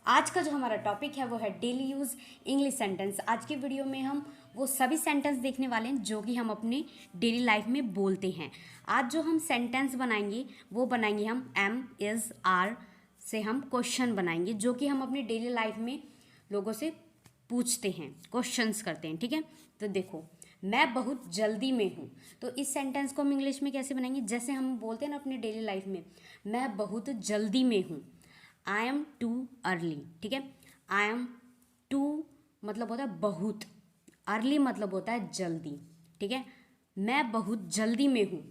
आज का जो हमारा टॉपिक है वो है डेली यूज़ इंग्लिश सेंटेंस। आज की वीडियो में हम वो सभी सेंटेंस देखने वाले हैं जो कि हम अपने डेली लाइफ में बोलते हैं। आज जो हम सेंटेंस बनाएंगे वो बनाएंगे हम एम इज़ आर से हम क्वेश्चन बनाएंगे जो कि हम अपनी डेली लाइफ में लोगों से पूछते हैं, क्वेश्चंस करते हैं। ठीक है, तो देखो मैं बहुत जल्दी में हूँ, तो इस सेंटेंस को हम इंग्लिश में कैसे बनाएंगे? जैसे हम बोलते हैं ना अपनी डेली लाइफ में, मैं बहुत जल्दी में हूँ, आई एम टू अर्ली। ठीक है, आई एम टू मतलब होता है बहुत, अर्ली मतलब होता है जल्दी। ठीक है, मैं बहुत जल्दी में हूँ।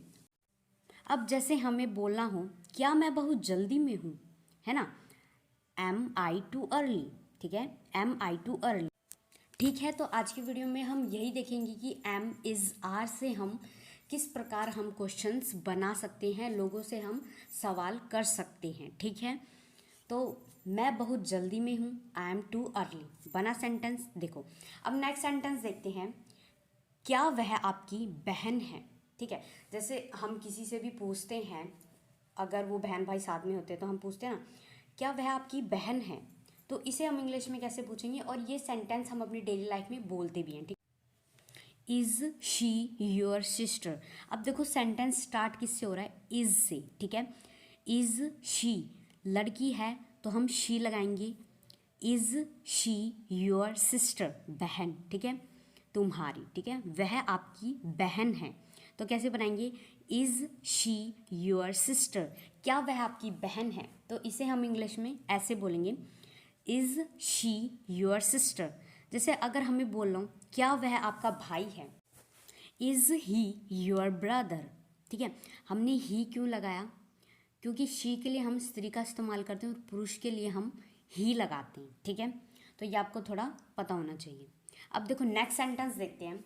अब जैसे हमें बोलना हो क्या मैं बहुत जल्दी में हूँ, है ना, एम आई टू अर्ली। ठीक है, एम आई टू अर्ली। ठीक है, तो आज की वीडियो में हम यही देखेंगे कि एम इज़ आर से हम किस प्रकार हम क्वेश्चंस बना सकते हैं, लोगों से हम सवाल कर सकते हैं। ठीक है, तो मैं बहुत जल्दी में हूँ, आई एम टू अर्ली, बना सेंटेंस। देखो अब नेक्स्ट सेंटेंस देखते हैं, क्या वह आपकी बहन है। ठीक है, जैसे हम किसी से भी पूछते हैं, अगर वो बहन भाई साथ में होते हैं तो हम पूछते हैं ना, क्या वह आपकी बहन है, तो इसे हम इंग्लिश में कैसे पूछेंगे? और ये सेंटेंस हम अपनी डेली लाइफ में बोलते भी हैं। ठीक, इज़ शी योर सिस्टर। अब देखो सेंटेंस स्टार्ट किससे हो रहा है? इज़ से। ठीक है, इज़ शी लड़की है तो हम शी लगाएंगे। इज़ शी योर सिस्टर, बहन। ठीक है, तुम्हारी। ठीक है, वह आपकी बहन है, तो कैसे बनाएंगे? इज़ शी योर सिस्टर, क्या वह आपकी बहन है, तो इसे हम इंग्लिश में ऐसे बोलेंगे, इज़ शी योर सिस्टर। जैसे अगर हमें बोल रहा हूँ क्या वह आपका भाई है, इज़ ही योर ब्रदर। ठीक है, हमने ही क्यों लगाया? क्योंकि शी के लिए हम स्त्री का इस्तेमाल करते हैं और पुरुष के लिए हम ही लगाते हैं। ठीक है, तो ये आपको थोड़ा पता होना चाहिए। अब देखो नेक्स्ट सेंटेंस देखते हैं,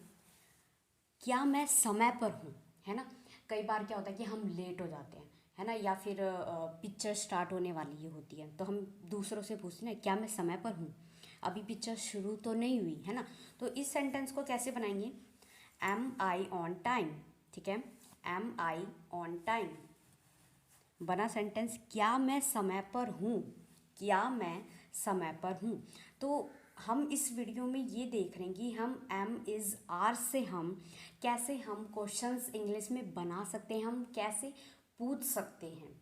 क्या मैं समय पर हूँ, है ना। कई बार क्या होता है कि हम लेट हो जाते हैं, है ना, या फिर पिक्चर स्टार्ट होने वाली होती है तो हम दूसरों से पूछते हैं क्या मैं समय पर हूँ, अभी पिक्चर शुरू तो नहीं हुई, है ना। तो इस सेंटेंस को कैसे बनाएंगे? Am I on time. ठीक है, एम आई ऑन टाइम, बना सेंटेंस, क्या मैं समय पर हूँ, क्या मैं समय पर हूँ। तो हम इस वीडियो में ये देख रहे हैं कि हम एम इज़ आर से हम कैसे हम क्वेश्चंस इंग्लिश में बना सकते हैं, हम कैसे पूछ सकते हैं।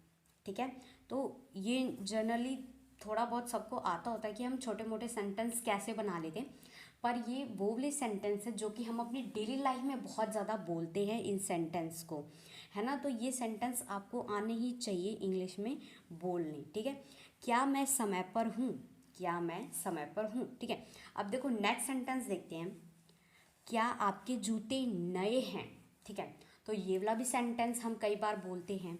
ठीक है, तो ये जनरली थोड़ा बहुत सबको आता होता है कि हम छोटे मोटे सेंटेंस कैसे बना लेते हैं, पर ये वो वाले सेंटेंस है जो कि हम अपनी डेली लाइफ में बहुत ज़्यादा बोलते हैं इन सेंटेंस को, है ना। तो ये सेंटेंस आपको आने ही चाहिए इंग्लिश में बोलने। ठीक है, क्या मैं समय पर हूँ, क्या मैं समय पर हूँ। ठीक है, अब देखो नेक्स्ट सेंटेंस देखते हैं, क्या आपके जूते नए हैं। ठीक है, तो ये वाला भी सेंटेंस हम कई बार बोलते हैं,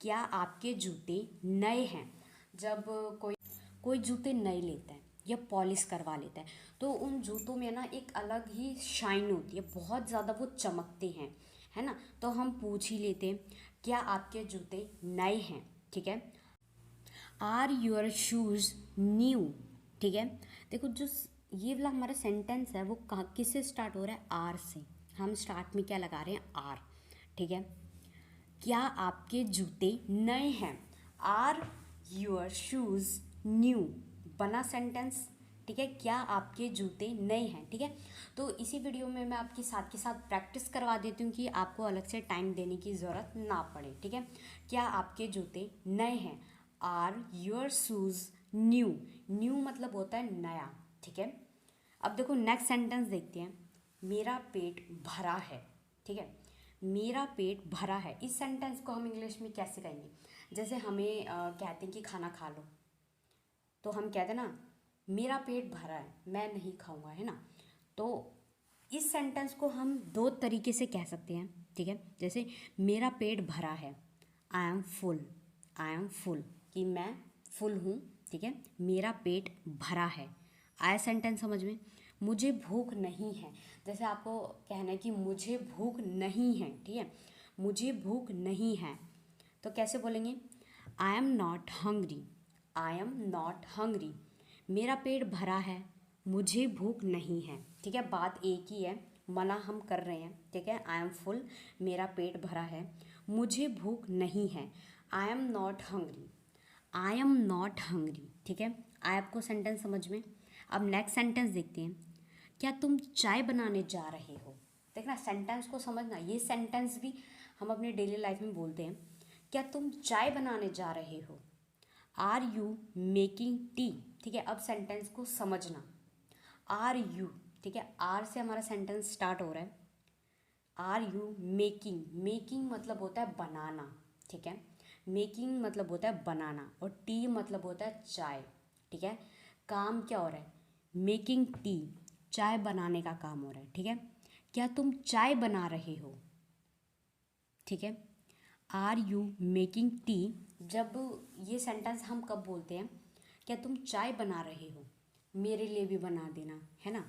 क्या आपके जूते नए हैं। जब कोई कोई जूते नए लेता है या पॉलिश करवा लेता है तो उन जूतों में ना एक अलग ही शाइन होती है, बहुत ज़्यादा वो चमकते हैं, है ना। तो हम पूछ ही लेते हैं क्या आपके जूते नए हैं। ठीक है, आर योर शूज़ न्यू। ठीक है, देखो जो ये वाला हमारा सेंटेंस है वो कहाँ किससे स्टार्ट हो रहा है? आर से। हम स्टार्ट में क्या लगा रहे हैं? आर। ठीक है, क्या आपके जूते नए हैं, आर योर शूज़ न्यू, बना सेंटेंस। ठीक है, क्या आपके जूते नए हैं। ठीक है, तो इसी वीडियो में मैं आपके साथ के साथ प्रैक्टिस करवा देती हूँ कि आपको अलग से टाइम देने की ज़रूरत ना पड़े। ठीक है, क्या आपके जूते नए हैं, are your shoes new, new मतलब होता है नया। ठीक है, अब देखो नेक्स्ट सेंटेंस देखते हैं, मेरा पेट भरा है। ठीक है, मेरा पेट भरा है, इस सेंटेंस को हम इंग्लिश में कैसे कहेंगे? जैसे हमें कहते हैं कि खाना खा लो, तो हम कहते हैं ना मेरा पेट भरा है, मैं नहीं खाऊंगा, है ना। तो इस सेंटेंस को हम दो तरीके से कह सकते हैं। ठीक है, जैसे मेरा पेट भरा है, I am full, I am full, कि मैं फुल हूँ। ठीक है, मेरा पेट भरा है, आया सेंटेंस समझ में। मुझे भूख नहीं है, जैसे आपको कहना है कि मुझे भूख नहीं है। ठीक है, मुझे भूख नहीं है, तो कैसे बोलेंगे? I am not hungry, I am not hungry, मेरा पेट भरा है, मुझे भूख नहीं है। ठीक है, बात एक ही है, मना हम कर रहे हैं। ठीक है, आई एम फुल, मेरा पेट भरा है, मुझे भूख नहीं है, I am not hungry, I am not hungry. ठीक है, आया आपको सेंटेंस समझ में? अब नेक्स्ट सेंटेंस देखते हैं। क्या तुम चाय बनाने जा रहे हो? देखना, सेंटेंस को समझना, ये सेंटेंस भी हम अपने डेली लाइफ में बोलते हैं। क्या तुम चाय बनाने जा रहे हो? Are you making tea? ठीक है, अब सेंटेंस को समझना। आर यू, ठीक है, आर से हमारा सेंटेंस स्टार्ट हो रहा है। आर यू मेकिंग, मेकिंग मतलब होता है बनाना, ठीक है, मेकिंग मतलब होता है बनाना, और टी मतलब होता है चाय, ठीक है। काम क्या हो रहा है? मेकिंग टी, चाय बनाने का काम हो रहा है, ठीक है। क्या तुम चाय बना रहे हो? ठीक है, आर यू मेकिंग टी। जब ये सेंटेंस हम कब बोलते हैं? क्या तुम चाय बना रहे हो? मेरे लिए भी बना देना, है ना।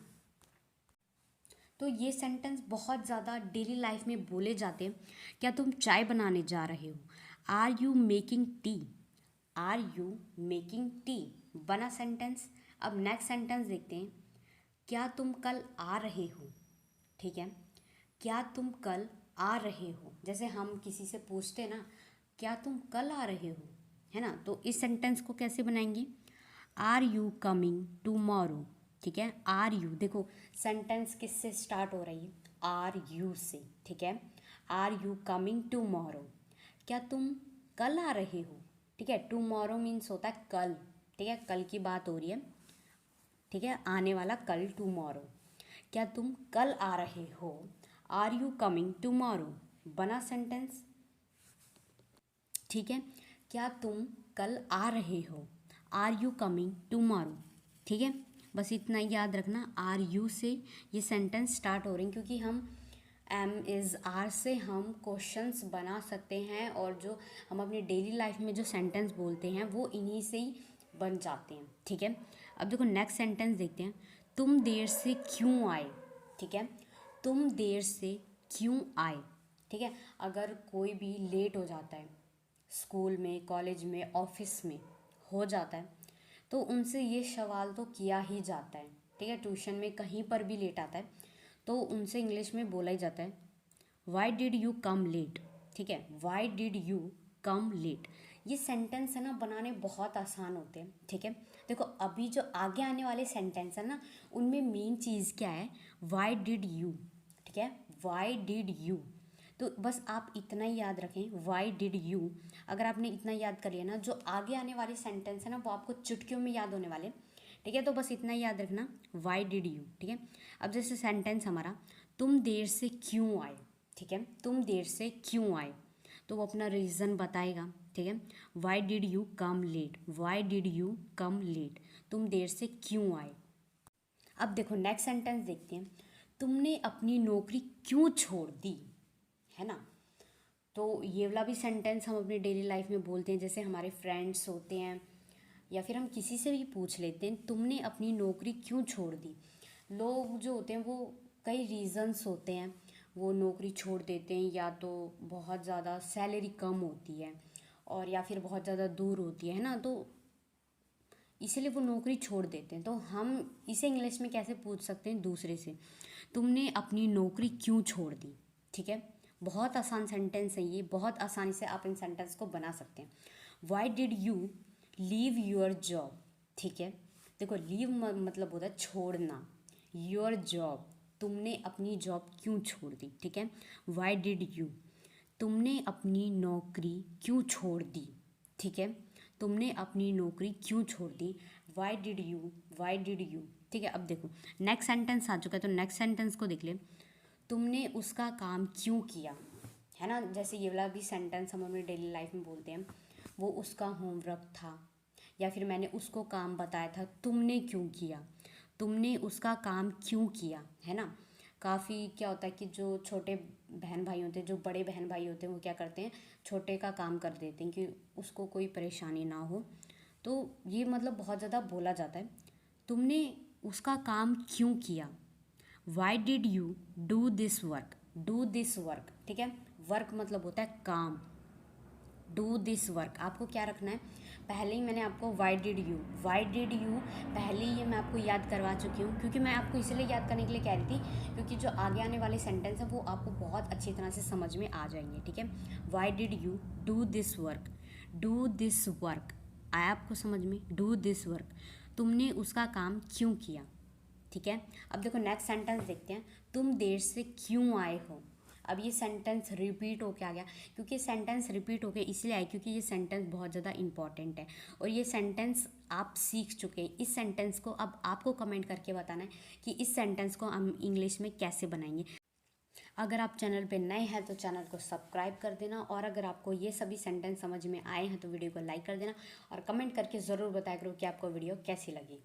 तो ये सेंटेंस बहुत ज़्यादा डेली लाइफ में बोले जाते हैं। क्या तुम चाय बनाने जा रहे हो? Are you making tea? Are you making tea बना सेंटेंस। अब नेक्स्ट सेंटेंस देखते हैं। क्या तुम कल आ रहे हो? ठीक है, क्या तुम कल आ रहे हो? जैसे हम किसी से पूछते हैं ना, क्या तुम कल आ रहे हो, है ना। तो इस सेंटेंस को कैसे बनाएंगे? Are you coming tomorrow? ठीक है, आर यू, देखो सेंटेंस किससे स्टार्ट हो रही है? आर यू से, ठीक है। Are you coming tomorrow? क्या तुम कल आ रहे हो? ठीक है, टूमोरो मीन्स होता है कल, ठीक है, कल की बात हो रही है, ठीक है, आने वाला कल, टूमोरो। क्या तुम कल आ रहे हो? आर यू कमिंग टूमोरो बना सेंटेंस, ठीक है। क्या तुम कल आ रहे हो? आर यू कमिंग टूमोरो, ठीक है। बस इतना याद रखना, आर यू से ये सेंटेंस स्टार्ट हो रहे हैं, क्योंकि हम एम इज़ आर से हम क्वेश्चंस बना सकते हैं, और जो हम अपनी डेली लाइफ में जो सेंटेंस बोलते हैं वो इन्हीं से ही बन जाते हैं, ठीक है। अब देखो नेक्स्ट सेंटेंस देखते हैं। तुम देर से क्यों आए? ठीक है, तुम देर से क्यों आए? ठीक है, अगर कोई भी लेट हो जाता है, स्कूल में, कॉलेज में, ऑफिस में हो जाता है, तो उनसे ये सवाल तो किया ही जाता है, ठीक है। ट्यूशन में कहीं पर भी लेट आता है तो उनसे इंग्लिश में बोला ही जाता है, why did you come late? ठीक है, why did you come late. ये सेंटेंस है ना बनाने बहुत आसान होते हैं, ठीक है। देखो अभी जो आगे आने वाले सेंटेंस है ना, उनमें मेन चीज़ क्या है? वाई डिड यू, ठीक है, वाई डिड यू। तो बस आप इतना ही याद रखें, वाई डिड यू। अगर आपने इतना याद कर लिया ना, जो आगे आने वाले सेंटेंस है ना वो आपको चुटकियों में याद होने वाले, ठीक है। तो बस इतना ही याद रखना, वाई डिड यू, ठीक है। अब जैसे सेंटेंस हमारा, तुम देर से क्यों आए? ठीक है, तुम देर से क्यों आए, तो वो अपना रीज़न बताएगा, ठीक है। Why did you come late? Why did you come late? तुम देर से क्यों आए? अब देखो नेक्स्ट सेंटेंस देखते हैं। तुमने अपनी नौकरी क्यों छोड़ दी? है ना। तो ये वाला भी सेंटेंस हम अपनी डेली लाइफ में बोलते हैं, जैसे हमारे फ्रेंड्स होते हैं या फिर हम किसी से भी पूछ लेते हैं, तुमने अपनी नौकरी क्यों छोड़ दी। लोग जो होते हैं वो कई रीज़न्स होते हैं, वो नौकरी छोड़ देते हैं, या तो बहुत ज़्यादा सैलरी कम होती है, और या फिर बहुत ज़्यादा दूर होती है ना, तो इसीलिए वो नौकरी छोड़ देते हैं। तो हम इसे इंग्लिश में कैसे पूछ सकते हैं दूसरे से? तुमने अपनी नौकरी क्यों छोड़ दी? ठीक है, बहुत आसान सेंटेंस है ये, बहुत आसानी से आप इन सेंटेंस को बना सकते हैं। Y did you leave your job? ठीक है, देखो लीव मतलब होता है छोड़ना, योर जॉब, तुमने अपनी जॉब क्यों छोड़ दी, ठीक है। वाई डिड यू, तुमने अपनी नौकरी क्यों छोड़ दी, ठीक है, तुमने अपनी नौकरी क्यों छोड़ दी। Why did you, why did you, ठीक है। अब देखो नेक्स्ट सेंटेंस आ चुका है, तो नेक्स्ट सेंटेंस को देख ले। तुमने उसका काम क्यों किया? है ना, जैसे ये वाला भी सेंटेंस हम अपनी डेली लाइफ में बोलते हैं, वो उसका होमवर्क था, या फिर मैंने उसको काम बताया था, तुमने क्यों किया? तुमने उसका काम क्यों किया, है ना। काफ़ी क्या होता है कि जो छोटे बहन भाई होते हैं, जो बड़े बहन भाई होते हैं, वो क्या करते हैं, छोटे का काम कर देते हैं कि उसको कोई परेशानी ना हो। तो ये मतलब बहुत ज़्यादा बोला जाता है, तुमने उसका काम क्यों किया। Y did you do this work? Do this work, ठीक है, वर्क मतलब होता है काम, डू दिस वर्क। आपको क्या रखना है, पहले ही मैंने आपको Y did you, why did you पहले ही ये मैं आपको याद करवा चुकी हूँ, क्योंकि मैं आपको इसलिए याद करने के लिए कह रही थी, क्योंकि जो आगे आने वाले सेंटेंस हैं वो आपको बहुत अच्छी तरह से समझ में आ जाएंगे, ठीक है। Why did you do this work? Do this work, आया आपको समझ में? डू दिस वर्क, तुमने उसका काम क्यों किया। ठीक है, अब देखो नेक्स्ट सेंटेंस देखते हैं। तुम देर से क्यों आए हो। अब ये सेंटेंस रिपीट होके आ गया, क्योंकि सेंटेंस रिपीट होके इसलिए आए क्योंकि ये सेंटेंस बहुत ज़्यादा इंपॉर्टेंट है और ये सेंटेंस आप सीख चुके हैं। इस सेंटेंस को अब आपको कमेंट करके बताना है कि इस सेंटेंस को हम इंग्लिश में कैसे बनाएंगे। अगर आप चैनल पे नए हैं तो चैनल को सब्सक्राइब कर देना, और अगर आपको ये सभी सेंटेंस समझ में आए हैं तो वीडियो को लाइक कर देना और कमेंट करके ज़रूर बताया करो कि आपको वीडियो कैसी लगी।